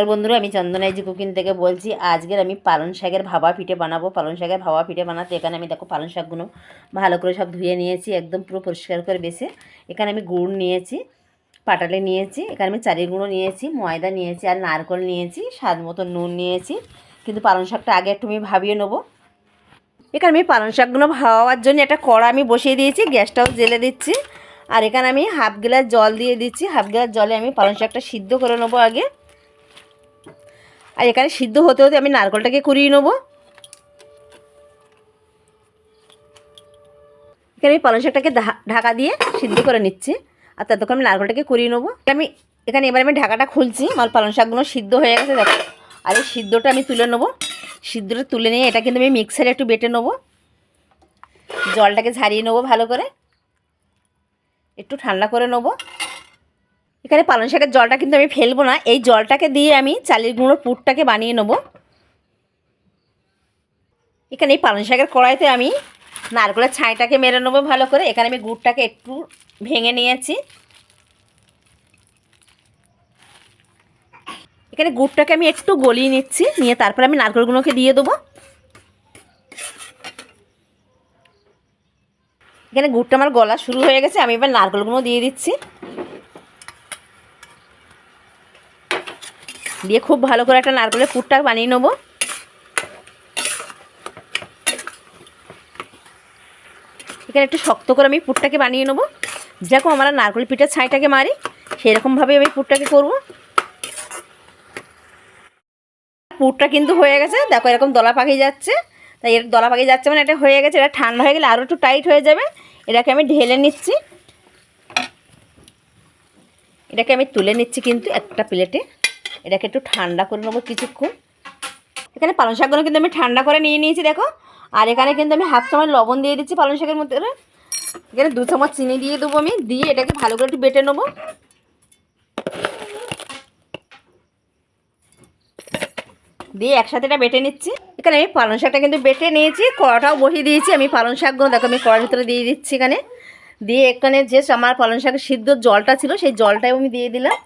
নমস্কার বন্ধুরা, আমি চন্দনা ইজি কুকিং থেকে বলছি। আজকের আমি পালং শাকের ভাপা পিঠে বানাবো। পালং শাকের ভাপা পিঠে বানাতে এখানে আমি দেখো পালং শাকগুলো ভালো করে সব ধুয়ে নিয়েছি, একদম পুরো পরিষ্কার করে বেছে। এখানে আমি গুড় নিয়েছি, পাটালি নিয়েছি, এখানে আমি চালের গুঁড়ো নিয়েছি, ময়দা নিয়েছি আর নারকেল নিয়েছি, স্বাদ মতো নুন নিয়েছি। কিন্তু পালং শাকটা আগে একটু আমি ভাবিয়ে নেবো। এখানে আমি পালং শাকগুলো ভাবার জন্য একটা কড়া আমি বসিয়ে দিয়েছি, গ্যাসটাও জ্বেলে দিচ্ছি। আর এখানে আমি হাফ গ্লাস জল দিয়ে দিচ্ছি। হাফ গ্লাস জলে আমি পালং শাকটা সিদ্ধ করে নেবো আগে। আর এখানে সিদ্ধ হতে হতে আমি নারকেলটাকে কুড়িয়ে নেবো। এখানে আমি পালং শাকটাকে ঢাকা দিয়ে সিদ্ধ করে নিচ্ছি। আর ততক্ষণ আমি নারকেলটাকে কুড়িয়ে নেবো। এবার আমি ঢাকাটা খুলছি। আমার পালং শাকগুলো সিদ্ধ হয়ে গেছে দেখো। আর এই সিদ্ধটা আমি তুলে নেবো। সিদ্ধটা তুলে নিয়ে এটা কিন্তু আমি মিক্সারে একটু বেটে নেবো। জলটাকে ঝারিয়ে নেবো ভালো করে, একটু ঠান্ডা করে নেবো। এখানে পালং শাকের জলটা কিন্তু আমি ফেলবো না, এই জলটাকে দিয়ে আমি চালের গুঁড়োর পুরটাকে বানিয়ে নেবো। এখানে এই পালং শাকের কড়াইতে আমি নারকেলের ছাইটাকে মেরে নেবো ভালো করে। এখানে আমি গুড়টাকে একটু ভেঙে নিয়েছি। এখানে গুড়টাকে আমি একটু গলিয়ে নিচ্ছি, নিয়ে তারপর আমি নারকেলগুলোকে দিয়ে দেবো। এখানে গুড়টা আমার গলা শুরু হয়ে গেছে, আমি এবার নারকেলগুলো দিয়ে দিচ্ছি। দিয়ে খুব ভালো করে একটা নারকেলের পুরটা বানিয়ে নেবো। এখানে একটু শক্ত করে আমি পুরটাকে বানিয়ে নেবো। যেরকম আমরা নারকেল পিঠার ছাইটাকে মারি সেরকমভাবে আমি পুরটাকে করবো। পুরটা কিন্তু হয়ে গেছে দেখো, এরকম দলা পাকিয়ে যাচ্ছে। তাই এর দলা পাকিয়ে যাচ্ছে মানে এটা হয়ে গেছে। এটা ঠান্ডা হয়ে গেলে আরও একটু টাইট হয়ে যাবে। এটাকে আমি ঢেলে নিচ্ছি, এটাকে আমি তুলে নিচ্ছি কিন্তু একটা প্লেটে। এটাকে একটু ঠান্ডা করে নেবো কিছুক্ষণ। এখানে পালং শাকগুলো কিন্তু আমি ঠান্ডা করে নিয়ে নিয়েছি দেখো। আর এখানে কিন্তু আমি হাফ চামচ লবণ দিয়ে দিচ্ছি পালং শাকের মধ্যে। এখানে 2 চামচ চিনি দিয়ে দেবো আমি। দিয়ে এটাকে ভালো করে একটু বেটে নেবো। দিয়ে একসাথে এটা বেটে নিচ্ছি। এখানে আমি পালং শাকটা কিন্তু বেটে নিয়েছি, কড়াটাও বসিয়ে দিয়েছি। আমি পালং শাকগুলো দেখো আমি কড়ার ভিতরে দিয়ে দিচ্ছি এখানে। দিয়ে এখানে যে আমার পালং শাকের সিদ্ধ জলটা ছিল সেই জলটাও আমি দিয়ে দিলাম।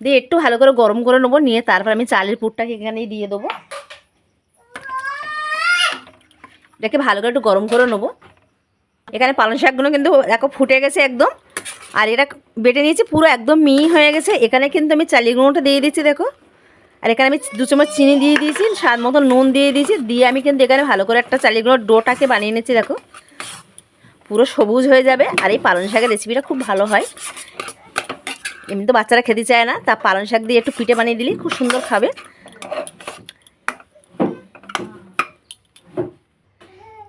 দিয়ে একটু ভালো করে গরম করে নেবো। নিয়ে তারপর আমি চালের পুরটাকে এখানেই দিয়ে দেবো। এটাকে ভালো করে একটু গরম করে নেবো। এখানে পালং শাকগুলো কিন্তু দেখো ফুটে গেছে একদম। আর এটা বেটে নিয়েছি পুরো একদম মিহি হয়ে গেছে। এখানে কিন্তু আমি চালের গুঁড়োটা দিয়ে দিচ্ছি দেখো। আর এখানে আমি 2 চামচ চিনি দিয়ে দিয়েছি, স্বাদ মতো নুন দিয়ে দিয়েছি। দিয়ে আমি কিন্তু এখানে ভালো করে একটা চালের গুঁড়োর ডোটাকে বানিয়ে নিচ্ছি দেখো। পুরো সবুজ হয়ে যাবে। আর এই পালং শাকের রেসিপিটা খুব ভালো হয়। এমনি তো বাচ্চারা খেতে চায় না, তা পালং শাক দিয়ে একটু পিঠে বানিয়ে দিলে খুব সুন্দর খাবে।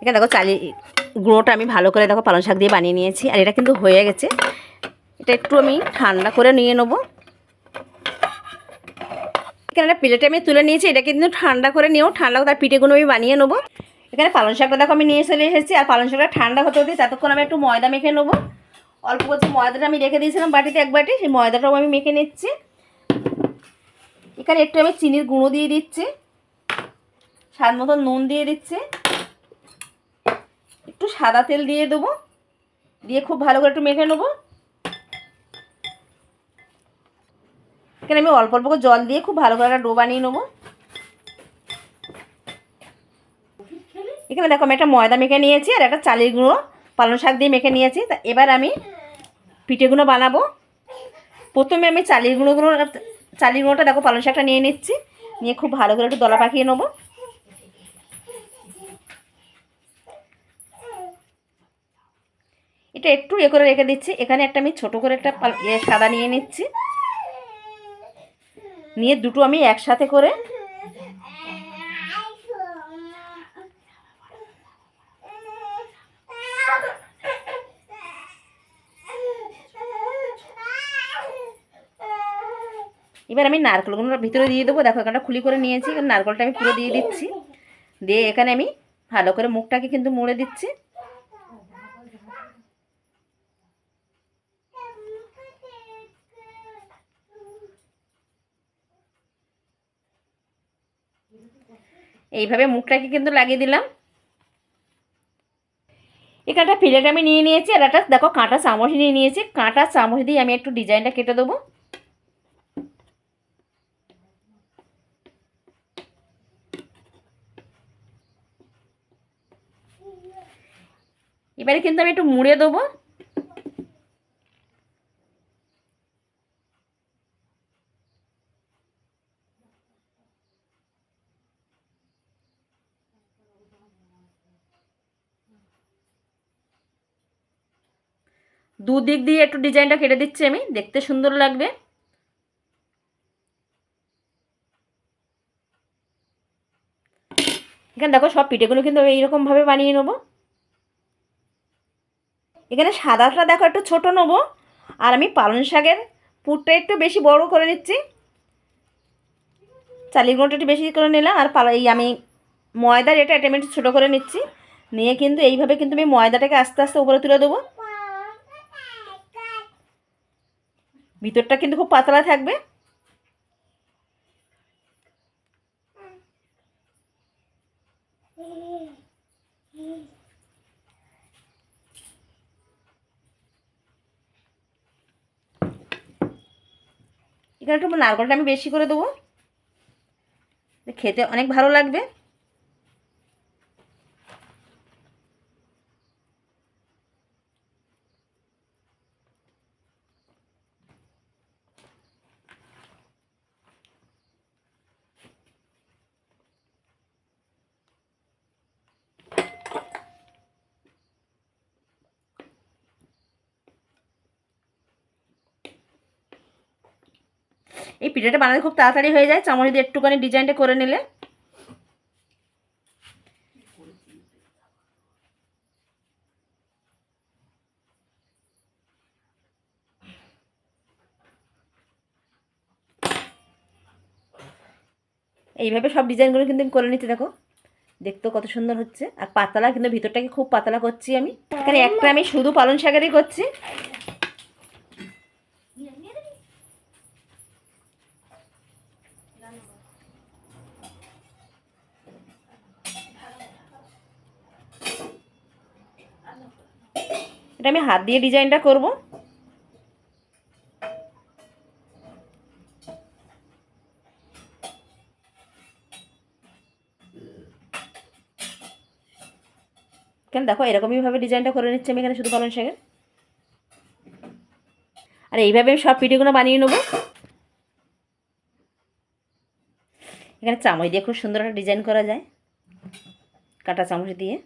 এখানে দেখো চালের গুঁড়োটা আমি ভালো করে দেখো পালং শাক দিয়ে বানিয়ে নিয়েছি। আর এটা কিন্তু হয়ে গেছে। এটা একটু আমি ঠান্ডা করে নিয়ে নেবো। এখানে একটা প্লেটে আমি তুলে নিয়েছি। এটা কিন্তু ঠান্ডা করে নিয়েও ঠান্ডা করে তার পিঠেগুলো আমি বানিয়ে নেবো। এখানে পালং শাকটা দেখো আমি নিয়ে চলে এসেছি। আর পালং শাকটা ঠান্ডা হতে হতে ততক্ষণ আমি একটু ময়দা মেখে নেবো। অল্প করছি ময়দাটা আমি রেখে দিয়েছিলাম বাটিতে, এক বাটি, সেই ময়দাটাও আমি মেখে নিচ্ছি। এখানে একটু আমি চিনির গুঁড়ো দিয়ে দিচ্ছি, স্বাদ মতো নুন দিয়ে দিচ্ছি, একটু সাদা তেল দিয়ে দেবো। দিয়ে খুব ভালো করে একটু মেখে নেবো। এখানে আমি অল্প অল্প করে জল দিয়ে খুব ভালো করে একটা ডো বানিয়ে নেবো। এখানে দেখো আমি একটা ময়দা মেখে নিয়েছি আর একটা চালের গুঁড়ো পালং শাক দিয়ে মেখে নিয়েছি। তা এবার আমি পিঠেগুলো বানাবো। প্রথমে আমি চালের গুঁড়োটা দেখো পালং শাকটা নিয়ে নিচ্ছি। নিয়ে খুব ভালো করে একটু দলা পাকিয়ে নেবো। এটা একটু করে রেখে দিচ্ছি। এখানে একটা আমি ছোটো করে একটা সাদা নিয়ে নিচ্ছি। নিয়ে দুটো আমি একসাথে করে এবার আমি নারকেলগুলোর ভিতরে দিয়ে দেবো। দেখো এখানটা খুলি করে নিয়েছি, নারকেলটা আমি পুরো দিয়ে দিচ্ছি। দিয়ে এখানে আমি ভালো করে মুখটাকে কিন্তু মুড়ে দিচ্ছি। এইভাবে মুখটাকে কিন্তু লাগিয়ে দিলাম। এখানটা প্লেট আমি নিয়ে নিয়েছি। আর একটা দেখো কাঁটা চামচ নিয়ে নিয়েছি। কাঁটা চামচ দিয়ে আমি একটু ডিজাইনটা কেটে দেবো। এবারে কিন্তু আমি একটু মুড়ে দেবো। দুদিক দিয়ে একটু ডিজাইনটা কেটে দিচ্ছি আমি, দেখতে সুন্দর লাগবে। এখানে দেখো সব পিঠেগুলো কিন্তু এইরকমভাবে বানিয়ে নেবো। এখানে সাদাটা দেখো একটু ছোট নেবো, আর আমি পালং শাকের পুরটা একটু বেশি বড় করে নিচ্ছি। চালের গুঁড়োটা একটু বেশি করে নিলাম, আর এই আমি ময়দার এটা আমি একটু ছোটো করে নিচ্ছি। নিয়ে কিন্তু এইভাবে কিন্তু আমি ময়দাটাকে আস্তে আস্তে উপরে তুলে দেবো। ভিতরটা কিন্তু খুব পাতলা থাকবে। এখানে একটু নারকেলটা আমি বেশি করে দেবো, খেতে অনেক ভালো লাগবে। এই পিঠাটা বানাতে খুব তাড়াতাড়ি হয়ে যায়, চামচ দিয়ে একটুখানি ডিজাইনটা করে নিলে। এইভাবে সব ডিজাইনগুলো কিন্তু আমি করে নিতে দেখো, দেখতেও কত সুন্দর হচ্ছে। আর পাতলা কিন্তু ভিতরটাকে খুব পাতলা করছি আমি। এখানে একটা আমি শুধু পালং শাকেরই করছি। এটা আমি হাত দিয়ে ডিজাইনটা করব। কেন দেখো এরকমইভাবে ডিজাইনটা করে নিচ্ছি আমি এখানে শুধু পালং শাকের। আর এইভাবে আমি সব পিঠেগুলো বানিয়ে নেবো। এখানে চামচ দিয়ে খুব সুন্দর একটা ডিজাইন করা যায়, কাঁটা চামচ দিয়ে।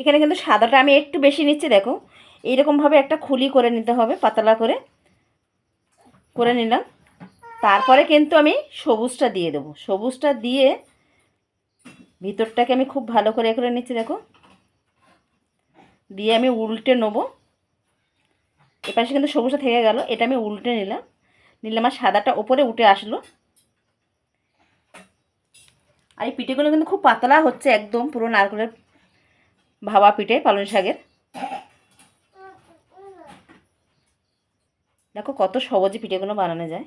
এখানে কিন্তু সাদাটা আমি একটু বেশি নিচ্ছি দেখো, এইরকমভাবে একটা খুলি করে নিতে হবে, পাতলা করে করে নিলাম। তারপরে কিন্তু আমি সবুজটা দিয়ে দেবো। সবুজটা দিয়ে ভিতরটাকে আমি খুব ভালো করে করে নিচ্ছি দেখো, দিয়ে আমি উল্টে নেবো। এপাশে কিন্তু সবুজটা থেকে গেল, এটা আমি উল্টে নিলাম। নিলে আমার সাদাটা ওপরে উঠে আসলো। আর এই পিঠেগুলো কিন্তু খুব পাতলা হচ্ছে, একদম পুরো নারকেলের ভাবা পিঠে পালং শাকের। দেখো কত সহজে পিঠেগুলো বানানো যায়।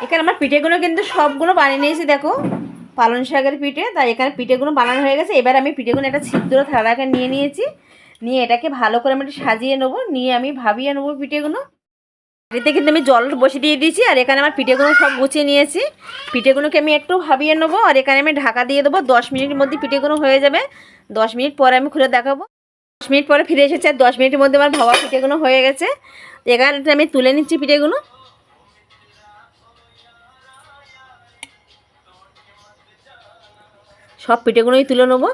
এখানে আমার পিঠেগুলো কিন্তু সবগুলো বানিয়ে নিয়েছি দেখো, পালং শাকের পিঠে। তাই এখানে পিঠেগুলো বানানো হয়ে গেছে। এবার আমি পিঠেগুলো একটা ছিদ্র থালাকে নিয়ে নিয়েছি, নিয়ে এটাকে ভালো করে আমি একটু সাজিয়ে নেবো, নিয়ে আমি ভাবিয়ে নেবো পিঠেগুলো। এতে কিন্তু আমি জল বসিয়ে দিয়ে দিয়েছি, আর এখানে আমার পিঠেগুলো সব গুছিয়ে নিয়েছি। পিঠেগুলোকে আমি একটু ভাবিয়ে নেবো, আর এখানে আমি ঢাকা দিয়ে দেবো। 10 মিনিটের মধ্যে পিঠেগুলো হয়ে যাবে। 10 মিনিট পরে আমি খুলে দেখাবো। 10 মিনিট পরে ফিরে এসেছি, আর 10 মিনিটের মধ্যে আমার ভাবা পিঠেগুলো হয়ে গেছে। এখানে আমি তুলে নিচ্ছি পিঠেগুলো। সব পিঠেগুলোই তুলে নেবো।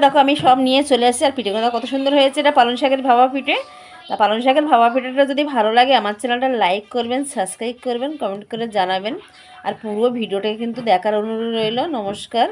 দেখো আমি সব নিয়ে চলে আসছি, আর পিঠেগুলো কত সুন্দর হয়েছে। এটা পালং শাকের ভাবা পিঠে। তা পালং শাকের ভাবা পিঠেটা যদি ভালো লাগে আমার চ্যানেলটা লাইক করবেন, সাবস্ক্রাইব করবেন, কমেন্ট করে জানাবেন। আর পুরো ভিডিওটা কিন্তু দেখার অনুরোধ রইল। নমস্কার।